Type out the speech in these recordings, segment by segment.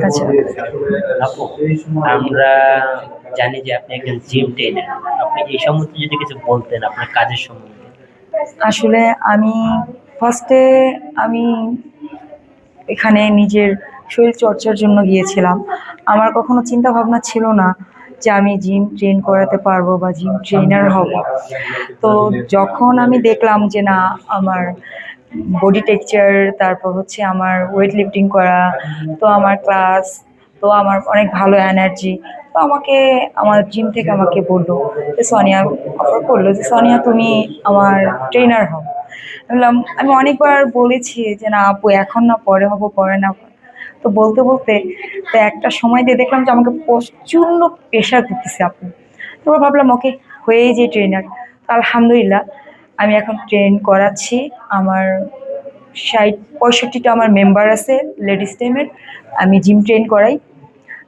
আচ্ছা। আপু, আমরা জানি যে আপনি একজন জিম ট্রেনার। আপনি এই সম্বন্ধে যদি কিছু বলতেন আপনার কাজের সম্বন্ধে। আসলে আমি ফার্স্টে আমি এখানে নিজের শরীর চর্চার জন্য গিয়েছিলাম। আমার কখনো চিন্তা ভাবনা ছিল না যে আমি জিম ট্রেন করাতে পারবো বা জিম ট্রেনার হব। তো যখন আমি দেখলাম যে না, আমার বডি টেক্সচার, তারপর হচ্ছে আমার ওয়েট লিফটিং করা, তো আমার ক্লাস, তো আমার অনেক ভালো এনার্জি, তো আমাকে আমার জিম থেকে আমাকে বললো যে সোনিয়া, অফার করলো যে সোনিয়া তুমি আমার ট্রেনার হও। বললাম, আমি অনেকবার বলেছি যে না আপু, এখন না, পরে হবো, পরে না। তো বলতে বলতে তো একটা সময় দিয়ে দেখলাম যে আমাকে প্রচন্ড প্রেশার করতেছে আপু। তারপর ভাবলাম ওকে, হয়েই যে ট্রেনার। তো আলহামদুলিল্লাহ, আমি এখন ট্রেন করাচ্ছি। আমার 60-65টা আমার মেম্বার আছে লেডিস টিমের। আমি জিম ট্রেন করাই।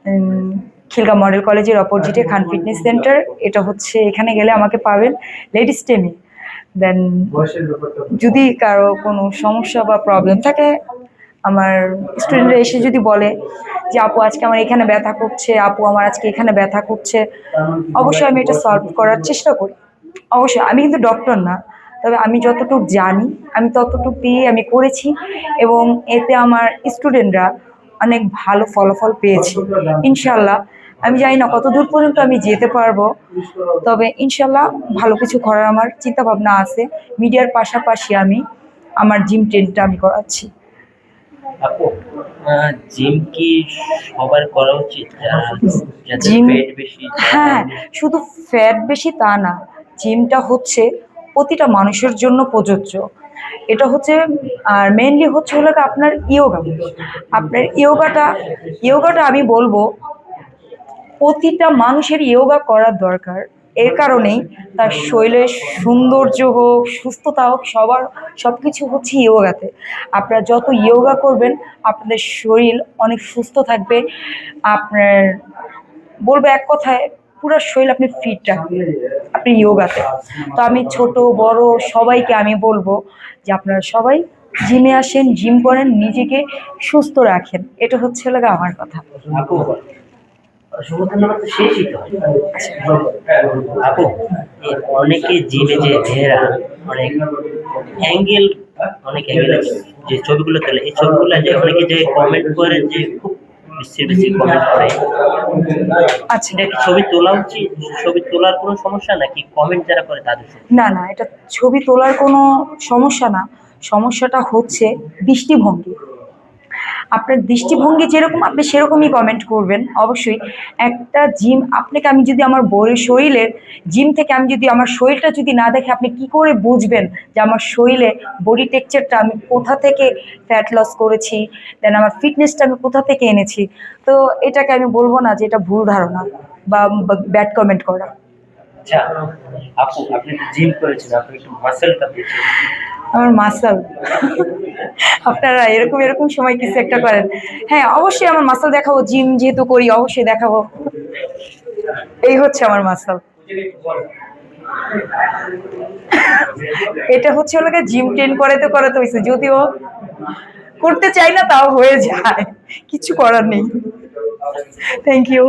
উম, খিলগা মডেল কলেজের অপোজিটে খান ফিটনেস সেন্টার। এটা হচ্ছে, এখানে গেলে আমাকে পাবেন লেডিস টিমে। দেন যদি কারো কোনো সমস্যা বা প্রবলেম থাকে, আমার স্টুডেন্টরা এসে যদি বলে যে আপু আজকে আমার এখানে ব্যথা করছে, আপু আমার আজকে এখানে ব্যথা করছে, অবশ্যই আমি এটা সলভ করার চেষ্টা করি। অবশ্যই আমি কিন্তু ডক্টর না, তবে আমি যতটুকু জানি আমি ততটুকু দিয়ে আমি করেছি, এবং এতে আমার স্টুডেন্টরা অনেক ভালো ফলাফল পেয়েছে ইনশাল্লাহ। আমি জানি না কত দূর পর্যন্ত আমি যেতে পারবো, তবে ইনশাল্লাহ ভালো কিছু করার আমার চিন্তা ভাবনা আছে। মিডিয়ার পাশাপাশি আমি আমার জিম ট্রেনটা আমি করাচ্ছি। আপু, জিম কি সবার করা উচিত, যাদের জিম, পেট বেশি, হ্যাঁ, শুধু ফ্যাট বেশি তা না। জিমটা হচ্ছে প্রতিটা মানুষের জন্য প্রযোজ্য। এটা হচ্ছে, আর মেইনলি হচ্ছে হলো গিয়ে আপনার ইয়োগা। আপনার ইয়োগাটা আমি বলবো প্রতিটা মানুষের ইয়োগা করার দরকার। এর কারণেই তার শরীরের সৌন্দর্য হোক, সুস্থতা হোক, সবার সবকিছু হচ্ছে ইয়োগাতে। আপনারা যত ইয়োগা করবেন আপনাদের শরীর অনেক সুস্থ থাকবে। আপনার, বলবো এক কথায়, পুরো শরীর আপনি ফিট রাখবেন আপনি ইয়োগাতে। তো আমি ছোট বড় সবাইকে আমি বলবো যে আপনারা সবাই জিমে আসেন, জিম করেন, নিজেকে সুস্থ রাখেন। এটা হচ্ছে হলো গিয়ে আমার কথা। আপু, শেষই তো হয়। আপু, অনেকে জিমে যে মেয়েরা অনেক অ্যাঙ্গেল, অনেক অ্যাঙ্গেল যে ছবিগুলো তোলে, এই ছবিগুলো যে অনেকে যে কমেন্ট করে, যে খুব বেশি বেশি কমেন্ট করে, আচ্ছা। এটা কি ছবি তোলা উচিত? ছবি তোলার কোনো সমস্যা নাকি কমেন্ট যারা করে তাদের সমস্যা? না না, এটা ছবি তোলার কোনো সমস্যা না। সমস্যাটা হচ্ছে দৃষ্টিভঙ্গি। আপনার দৃষ্টিভঙ্গি যেরকম আপনি সেরকমই কমেন্ট করবেন অবশ্যই। একটা জিম আপনাকে, আমি যদি আমার বউয়ের শরীরের জিম থেকে আমি যদি আমার শরীরটা যদি না দেখে আপনি কি করে বুঝবেন যে আমার শরীরে বডি টেক্সচারটা আমি কোথা থেকে ফ্যাট লস করেছি, দেন আমার ফিটনেসটা আমি কোথা থেকে এনেছি। তো এটাকে আমি বলবো না যে এটা ভুল ধারণা বা ব্যাড কমেন্ট করা। আচ্ছা আপু, আপনি তো জিম করেছেন, আপনি একটু মাসেলটা দেখে। আমার মাসাল, আপনারা এরকম এরকম সময় কিছু একটা করেন। হ্যাঁ, অবশ্যই আমার মাসাল দেখাবো, জিম যেহেতু করি অবশ্যই দেখাবো। এই হচ্ছে আমার মাসাল। এটা হচ্ছে হলো জিম ট্রেন করাতে করাতে হয়েছে, যদিও করতে চাই না তাও হয়ে যায়, কিছু করার নেই। Thank you.